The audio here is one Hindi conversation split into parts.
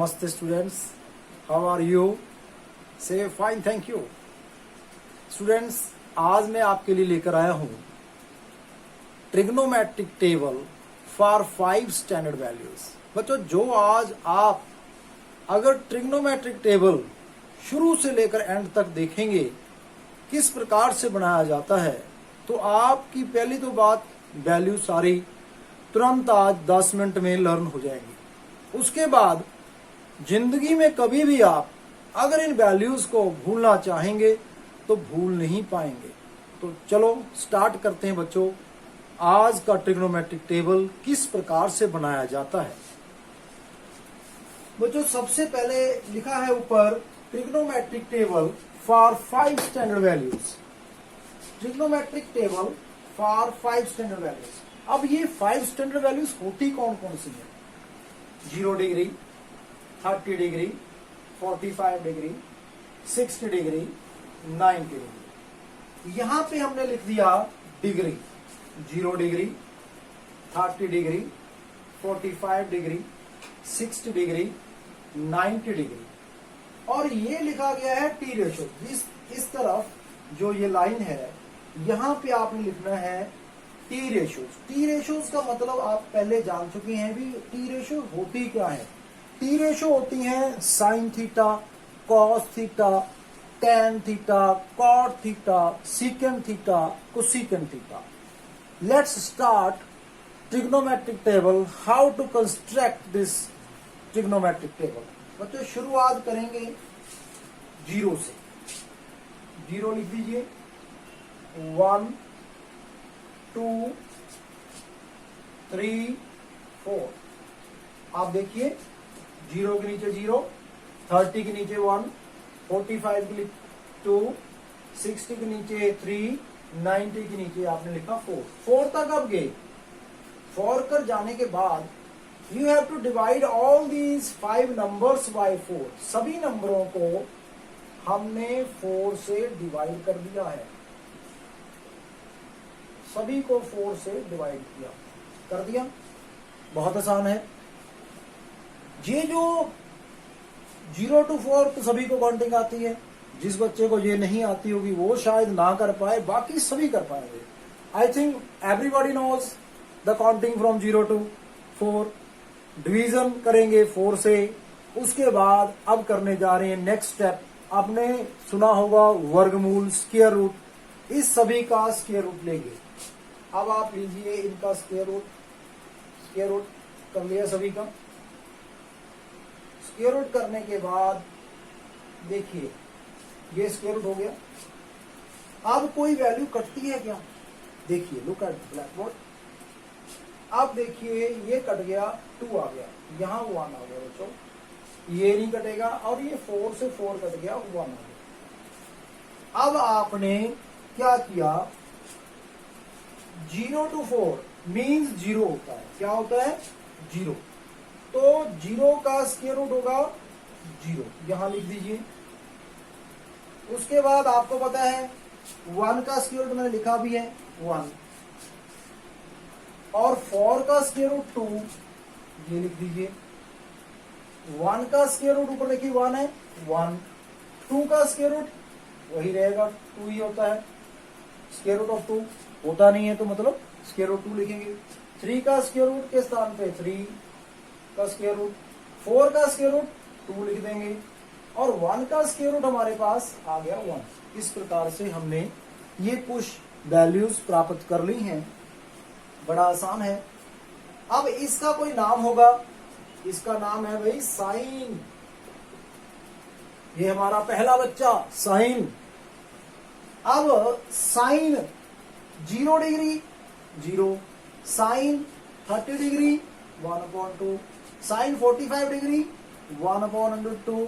Namaste students, how are you? Say fine, thank you. Students, आज मैं आपके लिए लेकर आया हूँ trigonometric table for 5 standard values. बच्चों, जो आज आप अगर ट्रिग्नोमेट्रिक टेबल शुरू से लेकर एंड तक देखेंगे किस प्रकार से बनाया जाता है, तो आपकी पहली तो बात वैल्यू सारी तुरंत आज 10 मिनट में लर्न हो जाएंगी। उसके बाद जिंदगी में कभी भी आप अगर इन वैल्यूज को भूलना चाहेंगे तो भूल नहीं पाएंगे। तो चलो स्टार्ट करते हैं बच्चों, आज का ट्रिग्नोमेट्रिक टेबल किस प्रकार से बनाया जाता है। बच्चों, सबसे पहले लिखा है ऊपर trigonometric table for 5 standard values. Trigonometric table for 5 standard values. अब ये 5 स्टैंडर्ड वैल्यूज होती कौन कौन सी है? 0 degree, 30 degree, 45 degree, 60 degree, 90 degree. यहां पे हमने लिख दिया degree, 0 degree, 30 degree, 45 degree, 60 degree, 90 degree. और ये लिखा गया है टी रेशो। इस तरफ जो ये लाइन है यहां पे आपने लिखना है टी रेशोज। टी रेशोज का मतलब आप पहले जान चुके हैं भी। टी रेशो होती क्या है? टी रेशो होती है sine theta, cos theta, tan theta, cot theta, secant theta, cosecant theta. Let's start trigonometric table, how to construct this trigonometric table. बच्चों, शुरुआत करेंगे 0 से। 0 लिख दीजिए, 1 2 3 4। आप देखिए 0 के नीचे 0, 30 के नीचे 1, 45 के नीचे 2, 60 के नीचे 3, 90 के नीचे आपने लिखा 4। 4 तक आप गए। 4 कर जाने के बाद you have to divide all these 5 numbers by 4। सभी नंबरों को हमने 4 से डिवाइड कर दिया है। सभी को 4 से डिवाइड किया, कर दिया। बहुत आसान है। ये जो 0 to 4 तो सभी को काउंटिंग आती है। जिस बच्चे को ये नहीं आती होगी वो शायद ना कर पाए, बाकी सभी कर पाएंगे। I think everybody knows the counting from 0 to 4। Division करेंगे 4 से। उसके बाद अब करने जा रहे हैं नेक्स्ट स्टेप। आपने सुना होगा वर्गमूल, स्क्वायर रूट। इस सभी का स्क्वायर रूट लेंगे। अब आप लीजिए इनका स्क्वायर रूट। स्क्वायर रूट कर लिया सभी का। स्क्वायर रूट करने के बाद देखिए ये स्क्वायर रूट हो गया। अब कोई वैल्यू कटती है क्या? देखिए, लुक एट ब्लैक बोर्ड। अब देखिए ये कट गया, 2 आ गया, यहां 1 आ गया बच्चों। ये नहीं कटेगा और ये 4 से 4 कट गया, 1 आ गया। अब आपने क्या किया? 0 to 4 मीन्स 0 होता है। क्या होता है? 0। तो 0 का स्क्वायर रूट होगा 0, यहां लिख दीजिए। उसके बाद आपको पता है 1 का स्क्वायर रूट मैंने लिखा भी है 1, और 4 का स्क्वायर रूट 2, ये लिख दीजिए। 1 का स्क्वायर रूट ऊपर देखिए 1 है, 1। 2 का स्क्वायर रूट वही रहेगा, 2 ही होता है। स्क्वायर रूट ऑफ 2 होता नहीं है तो मतलब स्क्वायर रूट 2 लिखेंगे। 3 का स्क्वायर रूट के स्थान पे 3 का स्क्वायर रूट, 4 का स्क्वायर रूट 2 लिख देंगे, और 1 का स्क्वायर रूट हमारे पास आ गया 1। इस प्रकार से हमने ये कुछ वैल्यूज प्राप्त कर ली हैं। बड़ा आसान है। अब इसका कोई नाम होगा। इसका नाम है भाई साइन। ये हमारा पहला बच्चा साइन। अब sine 0 degree 0, sine 30 degree 1/2, sine 45 degree 1/√2,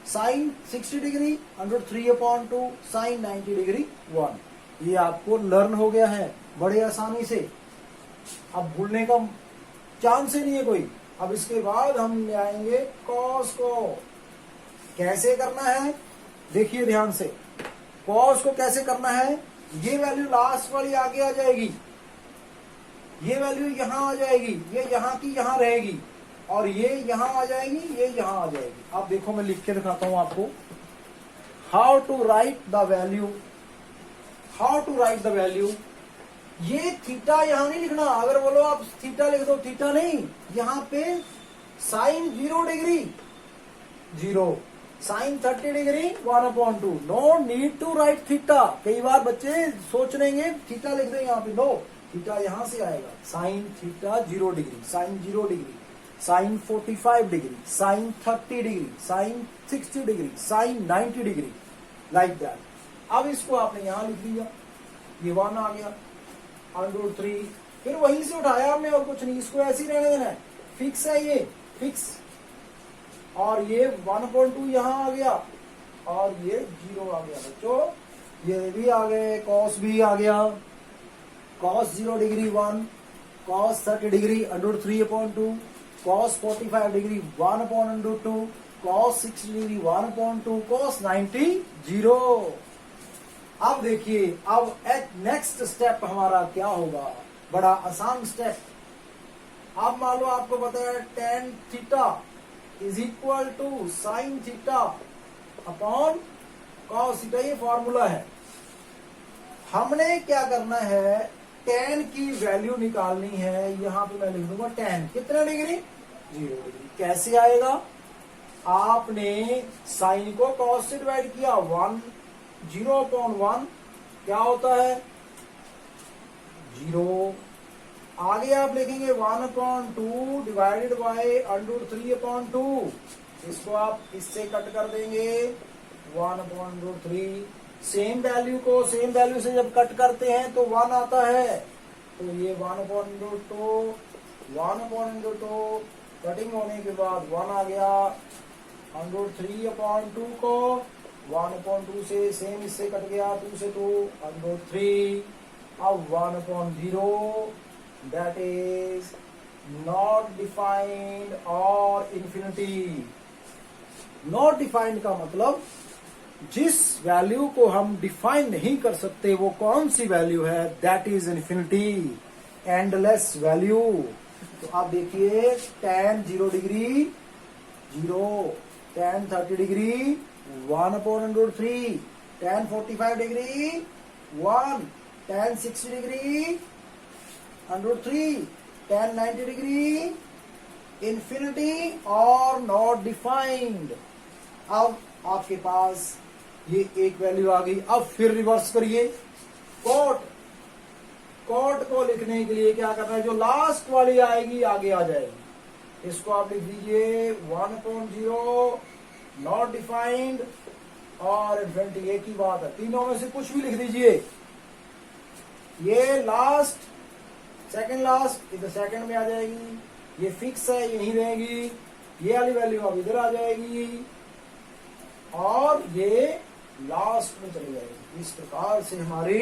sine 60 degree 3/2, sine 90 degree 1। ये आपको लर्न हो गया है बड़े आसानी से। अब भूलने का चांस ही नहीं है कोई। अब इसके बाद हम ले आएंगे कॉस को। कैसे करना है देखिए ध्यान से। कॉस को कैसे करना है? ये वैल्यू लास्ट वाली आगे आ जाएगी, ये वैल्यू यहां आ जाएगी, ये यहां की यहां रहेगी। और ये यहां आ जाएगी, ये यहां आ जाएगी। अब देखो मैं लिख के दिखाता हूं आपको, how to write the value, how to write the value. ये थीटा यहां नहीं लिखना, अगर बोलो आप थीटा लिख दो, थीटा नहीं, यहां पे sine 0 degree 0, sine 30 degree 1/2, no need to write theta. कई बार बच्चे सोच लेंगे थीटा लिख दे यहाँ पे, नो, थीटा यहां से आएगा, sine theta 0 degree, sine 0 degree, sine 45 degree, sine 30 degree, sine 60 degree, sine 90 degree, like that. अब इसको आपने यहां लिख दिया, ये 1 आ गया, √3, फिर वहीं से उठाया हमने और कुछ नहीं, इसको ऐसे ही रहने देना है, फिक्स है ये, फिक्स। और ये 1/2 यहां आ गया और ये 0 आ गया बच्चों, ये भी आ गए, कॉस भी आ गया, cos 0 degree 1, cos 30 degree √3/2, cos 45 degree 1/2, cos 60 degree 1/2, cos 90 0। अब देखिए, अब नेक्स्ट स्टेप हमारा क्या होगा, बड़ा आसान स्टेप। अब मान लो आपको पता है tan theta is equal to sine theta upon cos theta, ये फॉर्मूला है। हमने क्या करना है, tan की वैल्यू निकालनी है। यहां पे मैं लिख दूंगा tan कितने डिग्री 0 डिग्री। कैसे आएगा, आपने साइन को कॉस से डिवाइड किया, 0/1 क्या होता है 0, आगे आप लिखेंगे 1/2 डिवाइडेड बाय √3/2, इसको आप इससे कट कर देंगे 1/3। सेम वैल्यू को सेम वैल्यू से जब कट करते हैं तो 1 आता है, तो ये 1/2 कटिंग होने के बाद 1 आ गया, √3/2 को 1/2 से सेम इससे कट गया, 2 से 2 √3, अब 1/0 that is not defined or infinity। not defined का मतलब जिस वैल्यू को हम डिफाइन नहीं कर सकते वो कौन सी वैल्यू है, that is infinity, endless value. तो आप देखिए tan 0 degree 0, tan 30 degree 1/3, tan 45 degree 1, tan 60 degree √3, tan 90 degree infinity और नॉट डिफाइंड। अब आपके पास ये एक वैल्यू आ गई। अब फिर रिवर्स करिए, कोट को लिखने के लिए क्या करना है, जो लास्ट वाली आएगी आगे आ जाएगी, इसको आप लिख दीजिए 1/0 नॉट डिफाइंड और इन्फिनिटी, एक ही बात है, तीनों में से कुछ भी लिख दीजिए। ये लास्ट सेकंड लास्ट इधर सेकंड में आ जाएगी, ये फिक्स है यहीं रहेगी, ये वाली वैल्यू अब इधर आ जाएगी और ये लास्ट में चली जाएगी। इस प्रकार से हमारी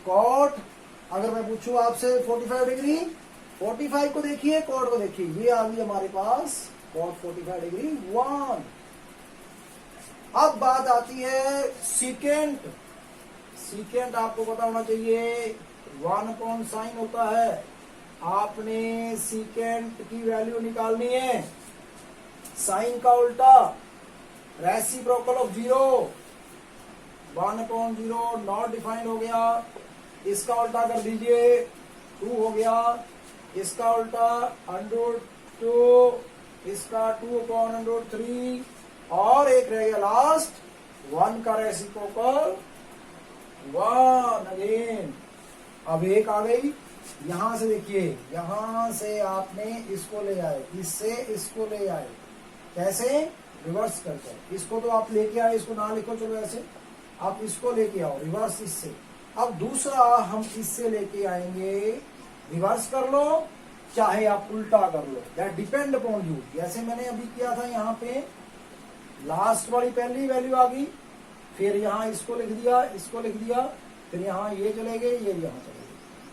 कॉट, अगर मैं पूछूं आपसे 45 डिग्री, 45 को देखिए, कॉट को देखिए, ये आ गई हमारे पास कॉट 45 डिग्री 1। अब बात आती है सीकेंट। सीकेंट आपको पता होना चाहिए 1/sin होता है। आपने सीकेंट की वैल्यू निकालनी है, साइन का उल्टा, रेसिप्रोकल ऑफ 0, 1/0 नॉट डिफाइंड हो गया, इसका उल्टा कर दीजिए 2 हो गया, इसका उल्टा √2, इसका 2/3 और एक रह गया लास्ट 1 का रेसिप्रोकल 1 अगेन। अब एक आ गई, यहां से देखिए, यहां से आपने इसको ले आए, इससे इसको ले आए, कैसे, रिवर्स करके। इसको तो आप लेके आए, इसको ना लिखो, चलो ऐसे आप इसको लेके आओ रिवर्स इससे। अब दूसरा हम इससे लेके आएंगे, रिवर्स कर लो चाहे आप उल्टा कर लो, दैट डिपेंड अपॉन यू। जैसे मैंने अभी किया था, यहाँ पे लास्ट वाली पहली वैल्यू आ गई, फिर यहाँ इसको लिख दिया, इसको लिख दिया, फिर यहाँ ये चले गए, ये यहाँ चले गए।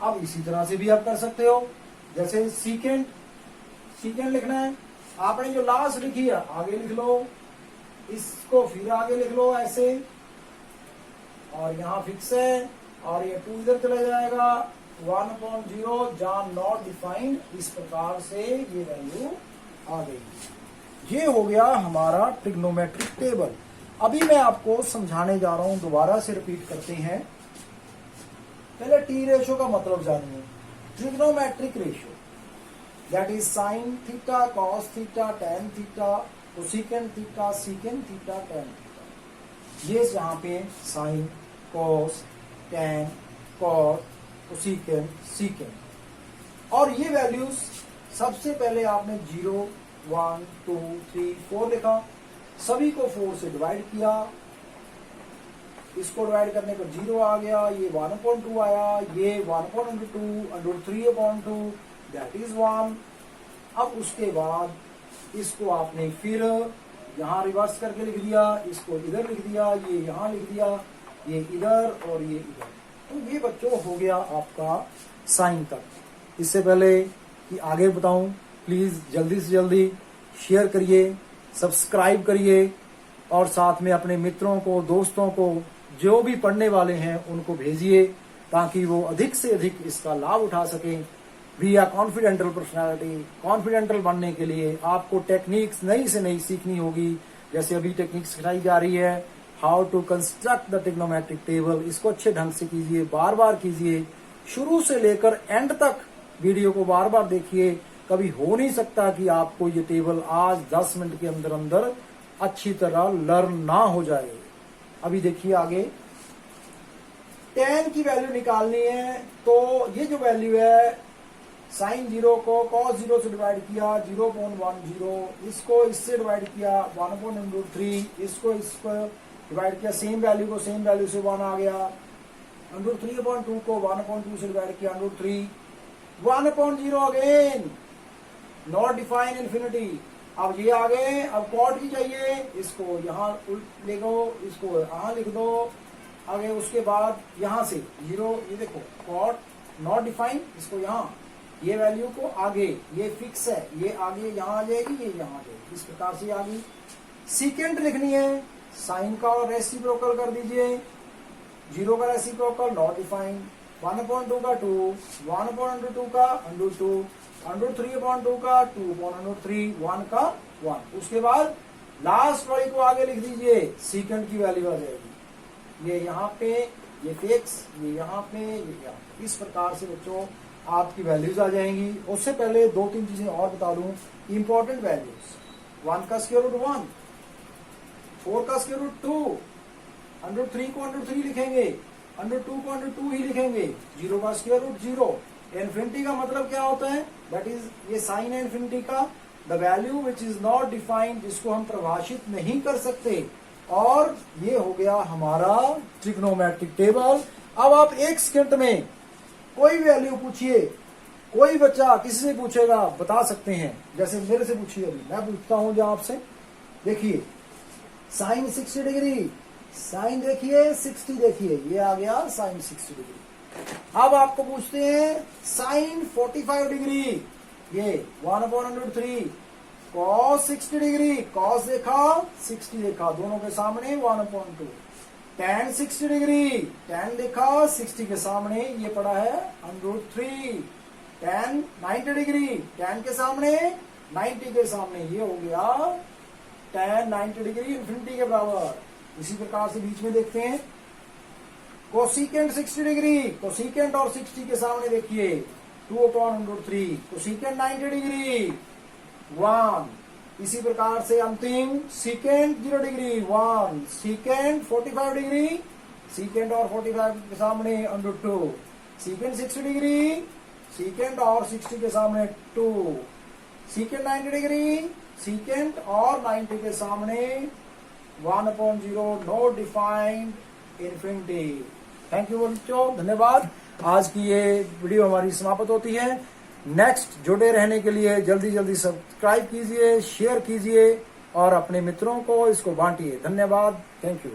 अब इसी तरह से भी आप कर सकते हो, जैसे सीकेंट लिखना है, आपने जो लास्ट लिखी है आगे लिख लो, इसको फिर आगे लिख लो ऐसे, और यहाँ फिक्स है और ये 2 इधर चला जाएगा, 1/0 जहां नॉट डिफाइंड। इस प्रकार से ये वैल्यू आ गई। ये हो गया हमारा ट्रिग्नोमेट्रिक टेबल। अभी मैं आपको समझाने जा रहा हूं, दोबारा से रिपीट करते हैं। पहले टी रेशो का मतलब जानिए। Trigonometric ratio that is sine theta, cos theta, tan theta, cosecant theta, secant theta, tan theta. ये यहाँ पे sine, cos, tan, cot, cosecant, secant. और ये वैल्यूज सबसे पहले आपने 0, 1, 2, 3, 4 लिखा, सभी को 4 से डिवाइड किया। इसको डिवाइड करने पर 0 आ गया, ये 1/2 आया, ये 1/2 √3/2 दैट इज 1। अब उसके बाद इसको आपने फिर यहां रिवर्स करके लिख दिया, इसको इधर लिख दिया, ये यहां लिख दिया, ये इधर और ये इधर। तो ये बच्चों हो गया आपका साइन तक। इससे पहले कि आगे बताऊं, प्लीज जल्दी से जल्दी शेयर करिए, सब्सक्राइब करिए और साथ में अपने मित्रों को, दोस्तों को, जो भी पढ़ने वाले हैं उनको भेजिए ताकि वो अधिक से अधिक इसका लाभ उठा सकें। We are confidential personality. Confidential बनने के लिए आपको टेक्निक्स नई से नई सीखनी होगी। जैसे अभी टेक्निक सिखाई जा रही है, how to construct the trigonometric table. इसको अच्छे ढंग से कीजिए, बार बार कीजिए, शुरू से लेकर एंड तक वीडियो को बार बार देखिए। कभी हो नहीं सकता कि आपको ये टेबल आज 10 मिनट के अंदर अंदर अच्छी तरह लर्न ना हो जाए। अभी देखिए आगे, tan की वैल्यू निकालनी है। तो ये जो वैल्यू है, साइन 0 को cos 0 से डिवाइड किया 0.10, इसको इससे डिवाइड किया 1/√3, इसको डिवाइड किया, सेम वैल्यू को सेम वैल्यू से 1 आ गया। √3/2 को 1/2 से डिवाइड किया √3, 1/0 अगेन, नॉट डिफाइन इन्फिनिटी। अब ये आ गए। अब कॉट की चाहिए, इसको यहाँ लिखो, इसको यहाँ लिख दो आगे। उसके बाद यहाँ से 0, ये देखो कॉट नॉट डिफाइन, इसको यहाँ, ये वैल्यू को आगे, ये फिक्स है, ये आगे यहाँ आ जाएगी, ये यहाँ आ जाएगी, इस प्रकार से आ गई। सीकेंट लिखनी है, साइन का रेसिप्रोकल कर दीजिए, 0 का रेसिप्रोकल नॉट डिफाइन, 1/2 का 2, 1/2 का √2, √3/2 का 2/3, 1 का 1। उसके बाद लास्ट वाली को आगे लिख दीजिए, सीकेंट की वैल्यू आ जाएगी, ये यहाँ पे, ये फिक्स, ये यहाँ पे, ये यहाँ पे। इस प्रकार से बच्चों आपकी वैल्यूज आ जाएंगी। उससे पहले 2-3 चीजें और बता दूं, इंपॉर्टेंट वैल्यूज। 1 का स्क्वायर रूट 1, 4 का स्क्वायर रूट 2, √3 को √3 लिखेंगे, √2 को √2 ही लिखेंगे, 0 का स्क्वायर रूट 0। इन्फिनिटी का मतलब क्या होता है? दैट इज ये साइन है इन्फिनिटी का, the value which is not defined, जिसको हम परिभाषित नहीं कर सकते। और ये हो गया हमारा ट्रिग्नोमेट्रिक टेबल। अब आप 1 सेकंड में कोई वैल्यू पूछिए, कोई बच्चा किसी से पूछेगा बता सकते हैं। जैसे मेरे से पूछिए, अभी मैं पूछता हूं जो आपसे, देखिए साइन 60 डिग्री, साइन देखिए 60, देखिए ये आ गया साइन 60 डिग्री। अब आपको पूछते हैं साइन 45 डिग्री, ये 1/√3, कॉस 60 डिग्री, कॉस देखा 60 देखा, दोनों के सामने 1/2, tan 60 डिग्री, tan देखा 60 के सामने, ये पड़ा है √3, tan 90 डिग्री, tan के सामने 90 के सामने, ये हो गया tan 90 डिग्री इन्फिनिटी के बराबर। इसी प्रकार से बीच में देखते हैं कोसिकेंट 60 डिग्री, कोसिकेंट और 60 के सामने देखिए 2/√3, कोसिकेंट 90 डिग्री 1। इसी प्रकार से अंतिम secant 0 degree 1, secant 45 degree, secant और 45 के सामने √2, सीकेंट 60 डिग्री, सीकेंट और 60 के सामने 2, सीकेंट 90 डिग्री, सीकेंट और 90 के सामने 1/0, no defined infinity. Thank you बच्चों, धन्यवाद। आज की ये वीडियो हमारी समाप्त होती है। नेक्स्ट जुड़े रहने के लिए जल्दी जल्दी सब्सक्राइब कीजिए, शेयर कीजिए और अपने मित्रों को इसको बांटिए। धन्यवाद, थैंक यू।